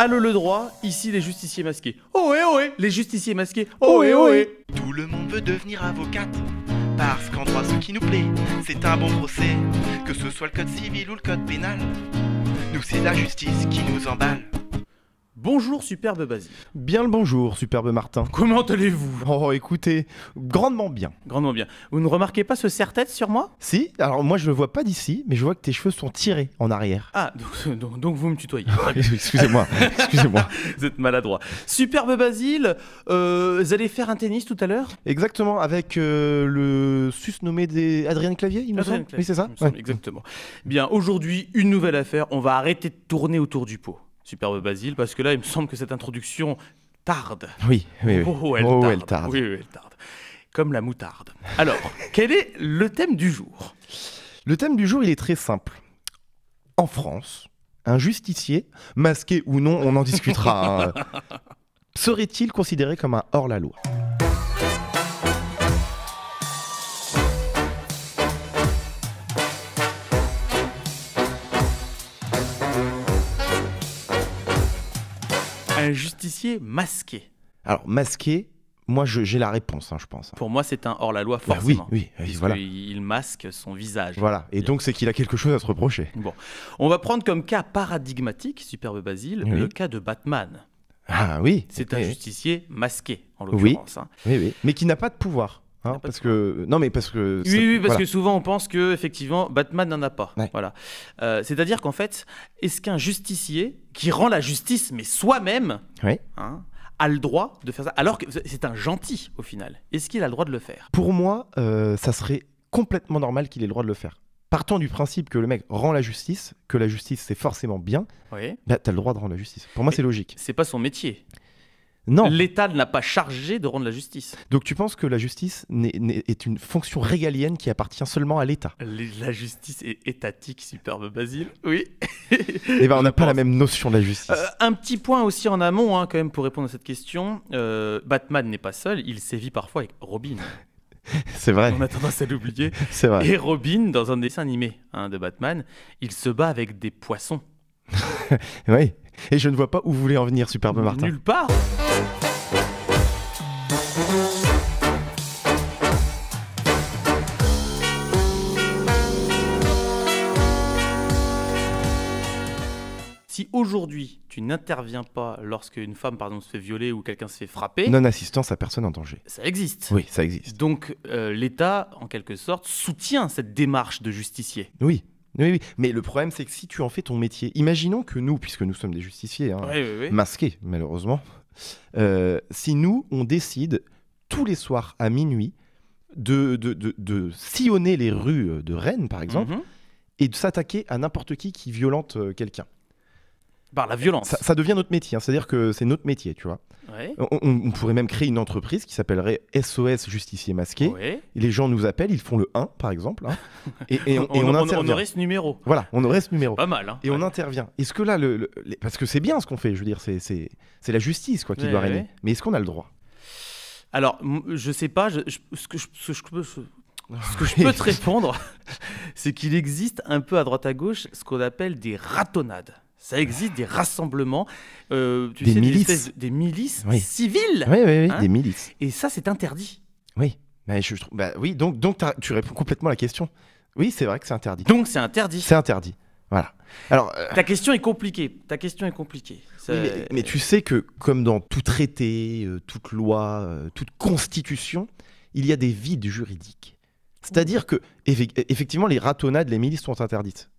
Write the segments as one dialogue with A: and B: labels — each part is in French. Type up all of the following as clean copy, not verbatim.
A: Allô le droit, ici les justiciers masqués. Ohé ohé, les justiciers masqués. Ohé ohé.
B: Tout le monde veut devenir avocate, parce qu'en droit ce qui nous plaît, c'est un bon procès. Que ce soit le code civil ou le code pénal, nous c'est la justice qui nous emballe.
A: Bonjour superbe Basile.
C: Bien le bonjour, superbe Martin.
A: Comment allez-vous?
C: Oh, écoutez, grandement bien.
A: Grandement bien. Vous ne remarquez pas ce serre-tête sur moi?
C: Si, alors moi je le vois pas d'ici, mais je vois que tes cheveux sont tirés en arrière.
A: Ah, donc vous me tutoyez.
C: Excusez-moi, excusez-moi.
A: Vous êtes maladroit. Superbe Basile, vous allez faire un tennis tout à l'heure?
C: Exactement, avec le susnommé des Adrien Clavier, il me semble. Oui, c'est ça.
A: Ouais. Exactement. Bien, aujourd'hui, une nouvelle affaire. On va arrêter de tourner autour du pot. Superbe Basile, parce que là, il me semble que cette introduction tarde.
C: Oui.
A: Elle
C: tarde.
A: Oui, elle tarde. Comme la moutarde. Alors, quel est le thème du jour?
C: Le thème du jour, il est très simple. En France, un justicier, masqué ou non, on en discutera, serait-il considéré comme un hors-la-loi ?
A: Un justicier masqué.
C: Alors, masqué, moi j'ai la réponse, je pense.
A: Pour moi, c'est un hors-la-loi, forcément.
C: Oui, voilà.
A: Il masque son visage.
C: Voilà, et donc c'est qu'il a quelque chose à se reprocher.
A: Bon, on va prendre comme cas paradigmatique, superbe Basile, le cas de Batman.
C: Ah oui.
A: C'est un justicier masqué, en l'occurrence.
C: Oui, mais qui n'a pas de pouvoir. Parce que
A: souvent on pense que effectivement Batman n'en a pas.
C: Ouais.
A: Voilà. C'est-à-dire qu'en fait, est-ce qu'un justicier qui rend la justice, mais soi-même, a le droit de faire ça, alors que c'est un gentil au final? Est-ce qu'il a le droit de le faire?
C: Pour moi, ça serait complètement normal qu'il ait le droit de le faire. Partant du principe que le mec rend la justice, que la justice c'est forcément bien, t'as le droit de rendre la justice. Pour moi, c'est logique.
A: C'est pas son métier.
C: Non.
A: L'État n'a pas chargé de rendre la justice.
C: Donc tu penses que la justice est une fonction régalienne qui appartient seulement à l'État?
A: La justice est étatique, superbe Basile. Oui.
C: Eh ben, on n'a pas la même notion de la justice.
A: Un petit point aussi en amont, quand même, pour répondre à cette question. Batman n'est pas seul, il sévit parfois avec Robin.
C: C'est vrai.
A: On a tendance à l'oublier.
C: C'est vrai.
A: Et Robin, dans un dessin animé de Batman, il se bat avec des poissons.
C: Oui. Et je ne vois pas où vous voulez en venir, superbe Martin.
A: Nulle part. Si aujourd'hui tu n'interviens pas lorsque une femme se fait violer ou quelqu'un se fait frapper,
C: non-assistance à personne en danger.
A: Ça existe.
C: Oui, ça existe.
A: Donc l'État, en quelque sorte, soutient cette démarche de justicier.
C: Oui. Mais le problème, c'est que si tu en fais ton métier, imaginons que nous, puisque nous sommes des justiciers, masqués malheureusement, si nous, on décide tous les soirs à minuit de sillonner les rues de Rennes, par exemple, et de s'attaquer à n'importe qui violente quelqu'un.
A: Par la violence.
C: Ça devient notre métier, c'est-à-dire que c'est notre métier, tu vois.
A: Ouais.
C: On pourrait même créer une entreprise qui s'appellerait SOS Justicier Masqué.
A: Ouais.
C: Les gens nous appellent, ils font le 1 par exemple, et on intervient.
A: On aurait ce numéro.
C: Voilà, on aurait ce numéro.
A: Pas mal.
C: Et on intervient. Est-ce que là, parce que c'est bien ce qu'on fait, je veux dire, c'est la justice qui doit régner. Mais est-ce qu'on a le droit?
A: Alors, je sais pas, ce que je peux te répondre, c'est qu'il existe un peu à droite à gauche ce qu'on appelle des ratonnades. Ça existe, des rassemblements,
C: des milices,
A: des milices civiles.
C: Oui, des milices.
A: Et ça, c'est interdit.
C: Oui, mais oui, donc tu réponds complètement à la question. Oui, c'est vrai que c'est interdit.
A: Donc c'est interdit.
C: C'est interdit. Voilà. Alors,
A: ta question est compliquée.
C: Oui, mais tu sais que comme dans tout traité, toute loi, toute constitution, il y a des vides juridiques. C'est-à-dire que effectivement, les ratonnades, les milices sont interdites.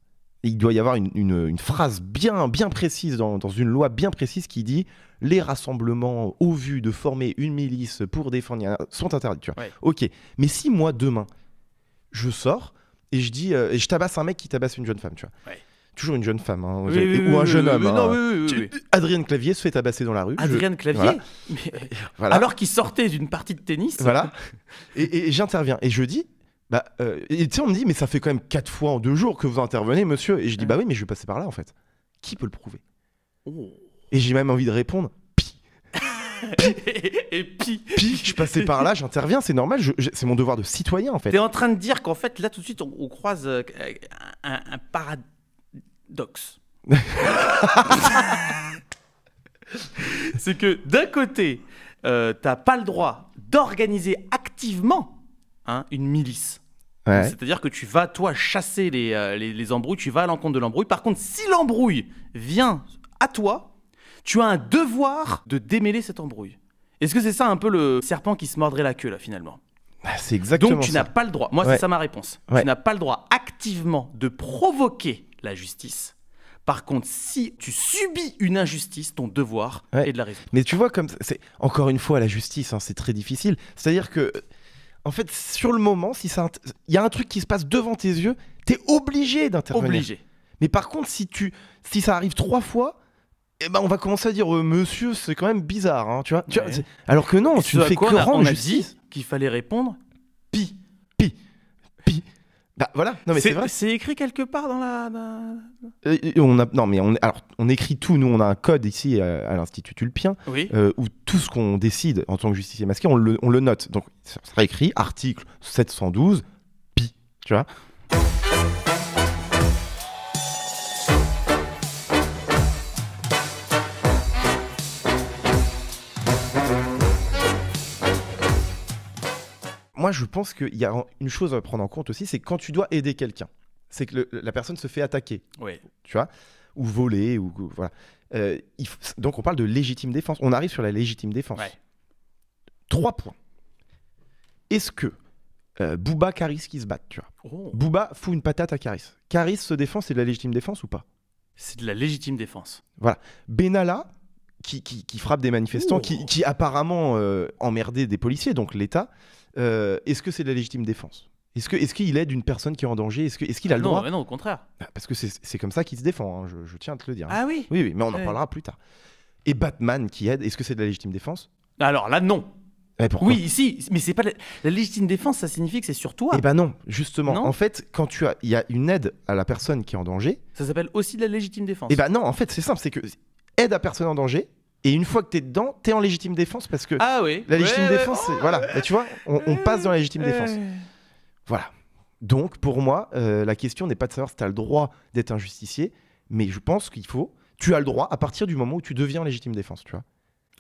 C: Il doit y avoir une phrase bien précise dans une loi bien précise qui dit « Les rassemblements au vu de former une milice pour défendre... » sont interdits, tu vois.
A: Ouais.
C: Ok, mais si moi, demain, je sors et je dis et je tabasse un mec qui tabasse une jeune femme, tu vois. Ouais. Toujours une jeune femme, ou un jeune homme.
A: Oui.
C: Adrien Clavier se fait tabasser dans la rue.
A: Adrien Clavier
C: voilà. Voilà.
A: Alors qu'il sortait d'une partie de tennis.
C: Voilà. Et j'interviens et je dis... et tu sais, on me dit, mais ça fait quand même 4 fois en 2 jours que vous intervenez, monsieur. Et je dis, bah oui, mais je vais passer par là, en fait. Qui peut le prouver? Et j'ai même envie de répondre, pi.
A: Pi,
C: je passais par là, j'interviens, c'est normal, c'est mon devoir de citoyen, en fait.
A: T'es en train de dire qu'en fait, là, tout de suite, on croise un paradoxe. C'est que d'un côté, t'as pas le droit d'organiser activement une milice.
C: Ouais.
A: C'est-à-dire que tu vas, toi, chasser les embrouilles, tu vas à l'encontre de l'embrouille. Par contre, si l'embrouille vient à toi, tu as un devoir de démêler cette embrouille. Est-ce que c'est ça un peu le serpent qui se mordrait la queue, là, finalement?
C: C'est exactement ça.
A: Donc, tu n'as pas le droit, moi, c'est ça ma réponse.
C: Ouais.
A: Tu n'as pas le droit activement de provoquer la justice. Par contre, si tu subis une injustice, ton devoir est de la résoudre.
C: Mais tu vois, comme c'est encore une fois la justice, c'est très difficile. C'est-à-dire que, en fait, sur le moment, si il y a un truc qui se passe devant tes yeux, t'es obligé d'intervenir.
A: Obligé.
C: Mais par contre, si ça arrive 3 fois, eh ben on va commencer à dire monsieur, c'est quand même bizarre, tu vois. Alors que non, tu ne fais que rendre justice.
A: On a dit qu'il fallait répondre pi.
C: Bah voilà, non mais c'est vrai.
A: C'est écrit quelque part dans la.
C: On écrit tout. Nous, on a un code ici à l'Institut Tulpien où tout ce qu'on décide en tant que justicier masqué, on le note. Donc, ça sera écrit article 712 pi. Tu vois. Moi, je pense qu'il y a une chose à prendre en compte aussi, c'est que quand tu dois aider quelqu'un, c'est que la personne se fait attaquer, tu vois, ou voler, ou voilà. Donc, on parle de légitime défense. On arrive sur la légitime défense. 3 points. Est-ce que Booba, Karis qui se battent, tu vois, Booba fout une patate à Karis. Karis se défend, c'est de la légitime défense ou pas?
A: C'est de la légitime défense.
C: Voilà. Benalla, qui frappe des manifestants, qui apparemment emmerdait des policiers, donc l'État. Est-ce que c'est de la légitime défense? Est-ce qu'il aide une personne qui est en danger? Est-ce qu'il a le droit?
A: Non, au contraire.
C: Parce que c'est comme ça qu'il se défend, je tiens à te le dire.
A: Ah oui?
C: Oui, mais on en parlera plus tard. Et Batman qui aide, est-ce que c'est de la légitime défense?
A: Alors là, non.
C: Pourquoi?
A: Oui, ici, mais c'est pas la légitime défense, ça signifie que c'est sur toi.
C: Eh ben non, justement.
A: Non.
C: En fait, quand il y a une aide à la personne qui est en danger...
A: Ça s'appelle aussi de la légitime défense.
C: Eh ben non, en fait, c'est simple, c'est que aide à personne en danger... Et une fois que t'es dedans, t'es en légitime défense parce que la légitime défense, c'est... Voilà, bah, tu vois, on passe dans la légitime défense. Voilà. Donc, pour moi, la question n'est pas de savoir si t'as le droit d'être un justicier, mais je pense qu'il faut... Tu as le droit à partir du moment où tu deviens en légitime défense, tu vois.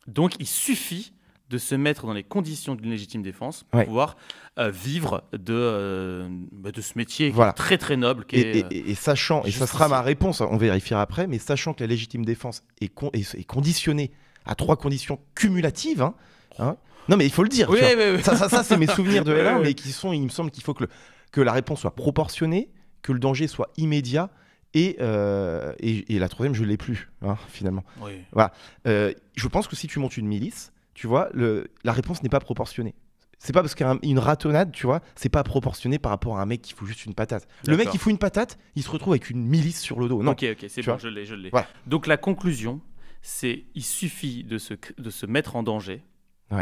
A: Donc, il suffit de se mettre dans les conditions d'une légitime défense pour pouvoir vivre de ce métier qui est très très noble.
C: Et sachant, et ça sera ma réponse, on vérifiera après, mais sachant que la légitime défense est conditionnée à 3 conditions cumulatives, non mais il faut le dire, ça c'est mes souvenirs de L1, mais il me semble qu'il faut que la réponse soit proportionnée, que le danger soit immédiat, et la 3e, je ne l'ai plus, finalement. Voilà. Je pense que si tu montes une milice, tu vois, la réponse n'est pas proportionnée. C'est pas parce qu'une ratonnade, tu vois, c'est pas proportionné par rapport à un mec qui fout juste une patate. Le mec qui fout une patate, il se retrouve avec une milice sur le dos. Non.
A: Ok, c'est bon, je l'ai. Voilà. Donc la conclusion, c'est il suffit de se mettre en danger.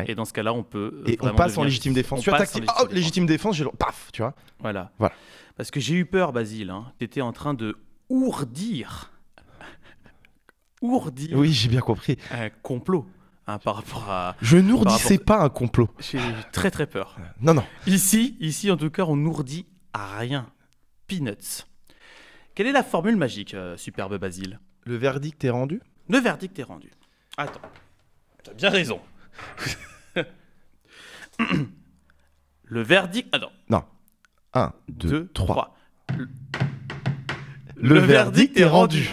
A: Et dans ce cas-là, on peut.
C: Et on passe en légitime défense. Tu attaques, légitime défense, paf, tu vois.
A: Voilà. Parce que j'ai eu peur, Basile. T'étais en train de ourdir.
C: Oui, j'ai bien compris.
A: Un complot. Par rapport à...
C: Je n'ourdissais pas un complot.
A: J'ai très très peur.
C: Non.
A: Ici, en tout cas, on n'ourdit à rien. Peanuts. Quelle est la formule magique, superbe Basile?
C: Le verdict est rendu?
A: Le verdict est rendu. Attends, t'as bien raison. Le verdict... Attends.
C: Non. 1, 2, 3.
A: Le verdict est rendu.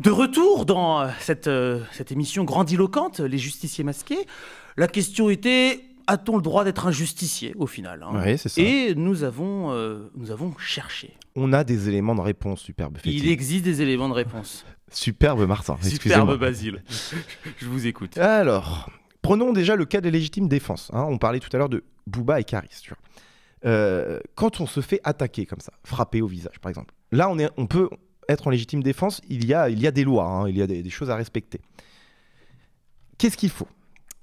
A: De retour dans cette émission grandiloquente, Les Justiciers Masqués, la question était, a-t-on le droit d'être un justicier au final?
C: Oui, c'est ça.
A: Et nous avons cherché.
C: On a des éléments de réponse, superbe.
A: Il existe des éléments de réponse.
C: Superbe Martin,
A: superbe Basile. Je vous écoute.
C: Alors, prenons déjà le cas des légitimes défenses. On parlait tout à l'heure de Booba et Karis. Tu vois. Quand on se fait attaquer comme ça, frapper au visage par exemple, là on peut... être en légitime défense, il y a des lois, il y a des choses à respecter. Qu'est-ce qu'il faut?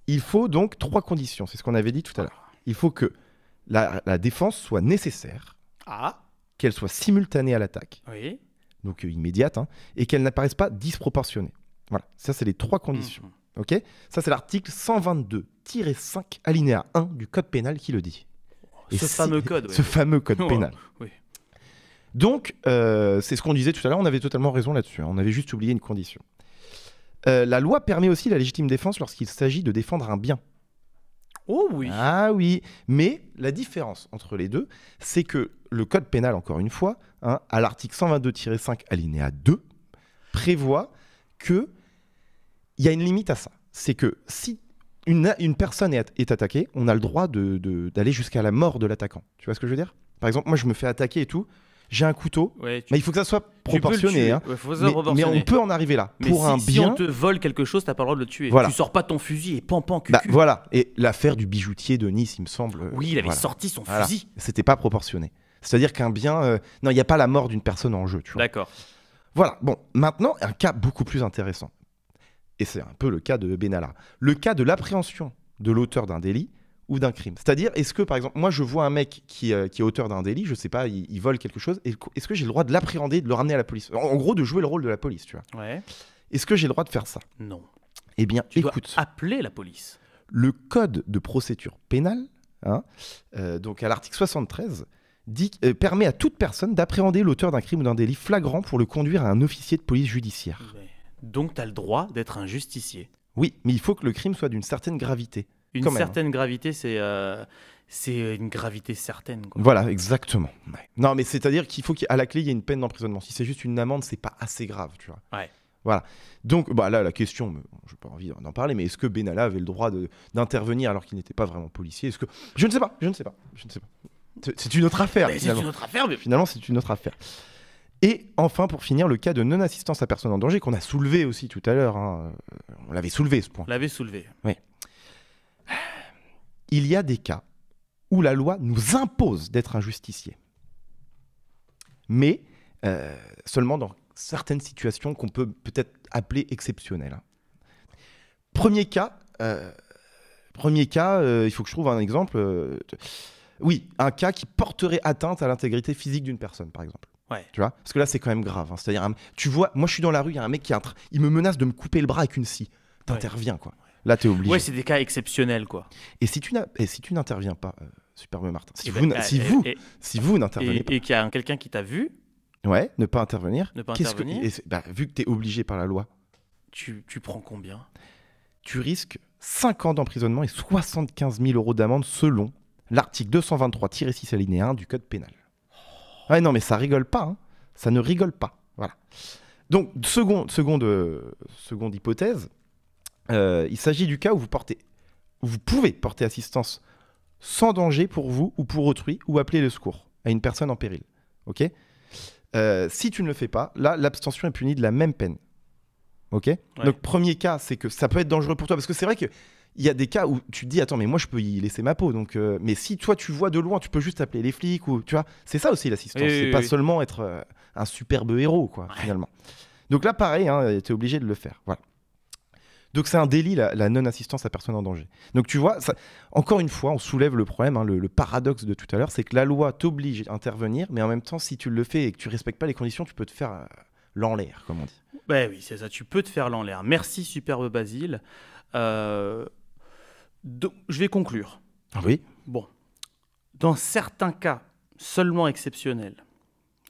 C: Il faut donc 3 conditions, c'est ce qu'on avait dit tout à l'heure. Il faut que la défense soit nécessaire, qu'elle soit simultanée à l'attaque, donc immédiate, et qu'elle n'apparaisse pas disproportionnée. Voilà, ça c'est les 3 conditions. Ok ? Ça, c'est l'article 122-5 alinéa 1 du Code pénal qui le dit.
A: Ce fameux code.
C: Ce fameux Code pénal.
A: Oui.
C: Donc, c'est ce qu'on disait tout à l'heure, on avait totalement raison là-dessus. On avait juste oublié une condition. La loi permet aussi la légitime défense lorsqu'il s'agit de défendre un bien.
A: Oh oui.
C: Ah oui, mais la différence entre les deux, c'est que le Code pénal, encore une fois, à l'article 122-5 alinéa 2, prévoit qu'il y a une limite à ça. C'est que si une personne est attaquée, on a le droit d'aller jusqu'à la mort de l'attaquant. Tu vois ce que je veux dire ? Par exemple, moi je me fais attaquer et tout, j'ai un couteau, mais il faut que ça soit proportionné. Mais on peut en arriver là.
A: Mais si on te vole quelque chose, t'as pas le droit de le tuer.
C: Voilà.
A: Tu sors pas ton fusil et pan cucu.
C: Voilà. Et l'affaire du bijoutier de Nice, il me semble.
A: Oui, il avait sorti son fusil.
C: C'était pas proportionné. C'est-à-dire qu'un bien, non, il n'y a pas la mort d'une personne en jeu. Tu vois.
A: D'accord.
C: Voilà. Bon, maintenant un cas beaucoup plus intéressant. Et c'est un peu le cas de Benalla. Le cas de l'appréhension de l'auteur d'un délit ou d'un crime. C'est-à-dire, est-ce que, par exemple, moi, je vois un mec qui est auteur d'un délit, je sais pas, il vole quelque chose, est-ce que j'ai le droit de l'appréhender, de le ramener à la police ? En gros, de jouer le rôle de la police, tu vois.
A: Ouais.
C: Est-ce que j'ai le droit de faire ça ?
A: Non.
C: Eh bien,
A: tu
C: écoute.
A: dois appeler la police.
C: Le code de procédure pénale, donc à l'article 73, permet à toute personne d'appréhender l'auteur d'un crime ou d'un délit flagrant pour le conduire à un officier de police judiciaire.
A: Ouais. Donc, tu as le droit d'être un justicier.
C: Oui, mais il faut que le crime soit d'une certaine gravité.
A: Une certaine gravité, c'est une gravité certaine. Quoi.
C: Voilà, exactement. Ouais. Non, mais c'est-à-dire qu'il faut qu'à la clé, il y ait une peine d'emprisonnement. Si c'est juste une amende, c'est pas assez grave, tu vois.
A: Ouais.
C: Voilà. Donc, là, la question, je n'ai pas envie d'en parler, mais est-ce que Benalla avait le droit d'intervenir alors qu'il n'était pas vraiment policier ? Je ne sais pas. C'est une autre affaire.
A: C'est une autre affaire.
C: Finalement, c'est une autre affaire. Et enfin, pour finir, le cas de non-assistance à personne en danger qu'on a soulevé aussi tout à l'heure. On l'avait soulevé, ce point.
A: On l'avait soulevé.
C: Oui. Il y a des cas où la loi nous impose d'être un justicier. Mais seulement dans certaines situations qu'on peut peut-être appeler exceptionnelles. Premier cas, il faut que je trouve un exemple. Oui, un cas qui porterait atteinte à l'intégrité physique d'une personne, par exemple.
A: Ouais.
C: Tu vois ? Parce que là, c'est quand même grave. C'est-à-dire, tu vois, moi, je suis dans la rue, il y a un mec il me menace de me couper le bras avec une scie. T'interviens, quoi. Là, t'es obligé.
A: Ouais, c'est des cas exceptionnels, quoi.
C: Et si tu n'interviens pas, Superbe Martin, si vous n'intervenez pas...
A: Et qu'il y a quelqu'un qui t'a vu...
C: Ouais, ne pas intervenir.
A: Vu
C: que t'es obligé par la loi...
A: Tu prends combien ?
C: Tu risques 5 ans d'emprisonnement et 75 000 € d'amende selon l'article 223-6 alinéa 1 du Code pénal. Ouais, non, mais ça rigole pas. Hein. Ça ne rigole pas. Voilà. Donc, seconde hypothèse, il s'agit du cas où vous pouvez porter assistance sans danger pour vous ou pour autrui ou appeler le secours à une personne en péril. Ok ? Si tu ne le fais pas, là, l'abstention est punie de la même peine. Ok ? Ouais. Donc, premier cas, c'est que ça peut être dangereux pour toi. Parce que c'est vrai qu'il y a des cas où tu te dis, attends, mais moi, je peux y laisser ma peau. Donc, mais si toi, tu vois de loin, tu peux juste appeler les flics. Ou, tu vois, c'est ça aussi l'assistance. C'est pas seulement être un superbe héros, quoi, finalement. Donc là, pareil, tu es obligé de le faire. Voilà. Donc, c'est un délit, la non-assistance à personne en danger. Donc, tu vois, encore une fois, on soulève le problème, le paradoxe de tout à l'heure, c'est que la loi t'oblige à intervenir, mais en même temps, si tu le fais et que tu ne respectes pas les conditions, tu peux te faire l'enlaire, comme on dit.
A: Ben oui, c'est ça, tu peux te faire l'enlaire. Merci, Superbe Basile. Donc, je vais conclure.
C: Ah oui.
A: Bon. Dans certains cas seulement exceptionnels,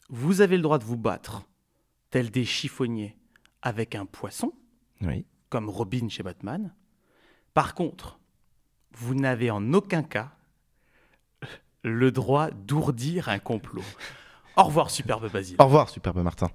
A: vous avez le droit de vous battre, tel des chiffonniers, avec un poisson, comme Robin chez Batman. Par contre, vous n'avez en aucun cas le droit d'ourdir un complot. Au revoir, Superbe Basile.
C: Au revoir, Superbe Martin.